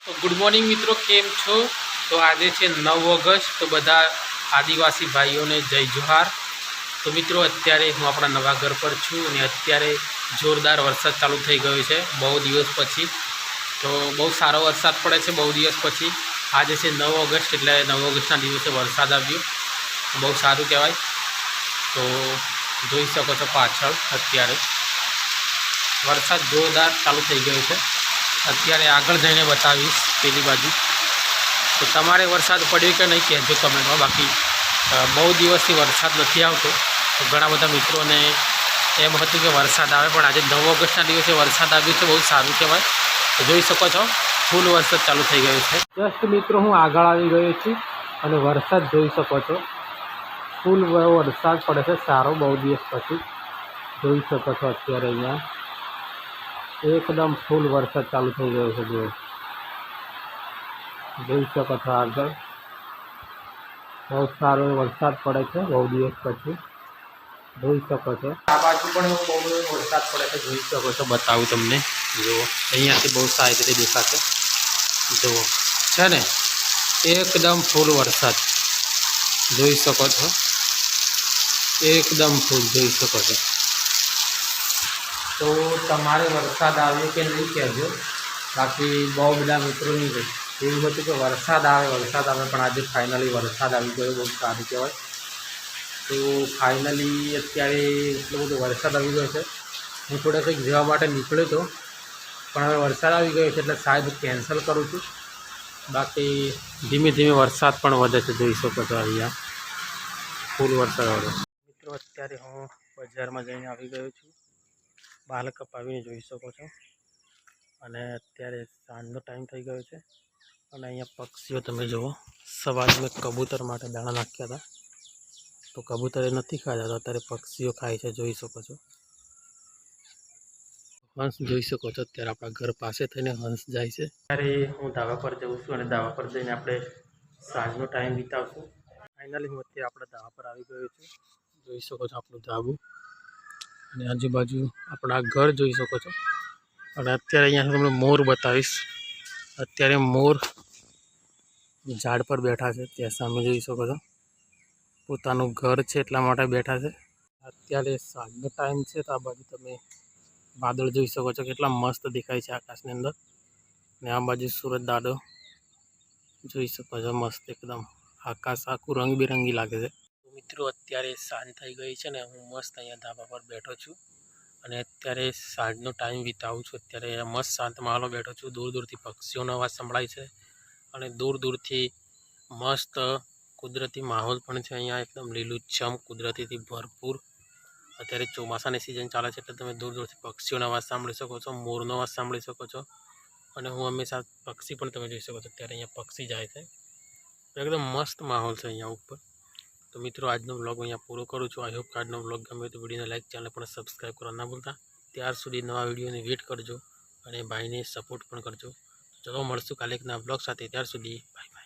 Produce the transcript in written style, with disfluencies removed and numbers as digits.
તો good morning મિત્રો, કેમ છો? તો આજે છે 9 ઓગસ્ટ, તો બધા આદિવાસી ભાઈઓને જય જોહાર। તો મિત્રો અત્યારે હું આપણા નવા ઘર પર છું અને અત્યારે જોરદાર વરસાદ ચાલુ થઈ ગયો છે બહુ દિવસ પછી। તો બહુ સારો વરસાદ પડે છે બહુ દિવસ પછી। આજે છે 9 ઓગસ્ટ એટલે 9 ઓગસ્ટના દિવસે વરસાદ આવ્યો, બહુ સારું કહેવાય। તો જોઈ શકો છો પાછળ અત્યારે વરસાદ જોરદાર ચાલુ થઈ ગયો છે। અત્યારે આગળ જઈને બતાવીશ પેલી બાજુ। તો તમારે વરસાદ પડ્યો કે નહીં કહેજો કમેન્ટમાં। બાકી બહુ દિવસથી વરસાદ નથી આવતો, તો ઘણા બધા મિત્રોને એમ હતું કે વરસાદ આવે, પણ આજે 9 ઓગસ્ટના દિવસે વરસાદ આવ્યો છે, બહુ સારું કહેવાય। તો જોઈ શકો છો ફૂલ વરસાદ ચાલુ થઈ ગયો છે। જસ્ટ મિત્રો હું આગળ આવી ગયો છું અને વરસાદ જોઈ શકો છો, ફૂલ વરસાદ પડે છે સારો બહુ દિવસ પછી। જોઈ શકો છો અત્યારે અહીંયા એકદમ ફૂલ વરસાદ ચાલુ થઈ ગયો છે। જોઈ શકો છો આગળ બહુ સારો વરસાદ પડે છે બહુ દિવસ પછી। જોઈ શકો છો આ બાજુ પણ બહુ વરસાદ પડે છે, જોઈ શકો છો, બતાવું તમને। જુઓ અહીંયાથી બહુ સારી રીતે દેખાશે, જુઓ છે ને એકદમ ફૂલ વરસાદ જોઈ શકો છો, એકદમ ફૂલ જોઈ શકો છો। તો તમારે વરસાદ આવ્યો કે નહીં કહેજો। બાકી બહુ બધા મિત્રોની એવું હતું કે વરસાદ આવે પણ આજે ફાઇનલી વરસાદ આવી ગયો, બહુ સારું કહેવાય। તો ફાઇનલી અત્યારે એટલો બધો વરસાદ આવી ગયો છે, હું થોડા કંઈક જવા માટે નીકળ્યો હતો, પણ હવે વરસાદ આવી ગયો છે એટલે શાયદ કેન્સલ કરું છું। બાકી ધીમે ધીમે વરસાદ પણ વધે છે, જોઈ શકો છો અહીંયા ફૂલ વરસાદ વધે છે। મિત્રો અત્યારે હું બજારમાં જઈને આવી ગયો છું, બાલ કપાવીને જોઈ શકો છો। અને અત્યારે સાંજનો ટાઈમ થઈ ગયો છે અને અહીંયા પક્ષીઓ તમે જુઓ, સવારે મેં કબૂતર માટે દાણા નાખ્યા હતા, તો કબૂતરે નથી ખાધા, તો અત્યારે પક્ષીઓ ખાય છે, જોઈ શકો છો। હંસ જોઈ શકો છો અત્યારે આપણા ઘર પાસે થઈને હંસ જાય છે। ત્યારે હું ધાબા પર જઉં છું અને ધાબા પર જઈને આપણે સાંજનો ટાઈમ વિતાવશું। ફાઇનલી હું અત્યારે આપણા ધાબા પર આવી ગયો છું, જોઈ શકો છો આપણું ધાબું અને આજુબાજુ આપણા ઘર જોઈ શકો છો। અને અત્યારે અહીંયા તમને મોર બતાવીશ। અત્યારે મોર ઝાડ પર બેઠા છે, ત્યાં સામે જોઈ શકો છો, પોતાનું ઘર છે એટલા માટે બેઠા છે। અત્યારે સાંજનો ટાઈમ છે, તો આ બાજુ તમે વાદળ જોઈ શકો છો, કેટલા મસ્ત દેખાય છે આકાશની અંદર। ને આ બાજુ સુરત દાડો જોઈ શકો છો, મસ્ત એકદમ આકાશ આખું રંગબેરંગી લાગે છે। મિત્રો અત્યારે સાંજ થઈ ગઈ છે ને હું મસ્ત અહીંયા ધાબા પર બેઠો છું અને અત્યારે સાંજનો ટાઈમ વિતાવું છું। અત્યારે મસ્ત શાંત માહોલમાં બેઠો છું, દૂર દૂરથી પક્ષીઓનો અવાજ સંભળાય છે અને દૂર દૂરથી મસ્ત કુદરતી માહોલ પણ છે અહીંયા, એકદમ લીલુંછમ કુદરતીથી ભરપૂર। અત્યારે ચોમાસાની સિઝન ચાલે છે એટલે તમે દૂર દૂરથી પક્ષીઓનો અવાજ સાંભળી શકો છો, મોરનો અવાજ સાંભળી શકો છો। અને હું હંમેશા પક્ષી પણ તમે જોઈ શકો છો, અત્યારે અહીંયા પક્ષી જાય છે, એકદમ મસ્ત માહોલ છે અહીંયા ઉપર। તો મિત્રો આજનો વ્લોગ અહીંયા પૂરો કરું છું। આઈ હોપ કે આજનો વ્લોગ ગમે તો વિડીયોને લાઈક, ચેનલ પણ સબસ્ક્રાઈબ કરવા ના ભૂલતા। ત્યાર સુધી નવા વિડીયોની વેટ કરજો અને ભાઈને સપોર્ટ પણ કરજો। ચલો મળશું કાલે એક નવા વ્લોગ સાથે, ત્યાર સુધી બાય બાય।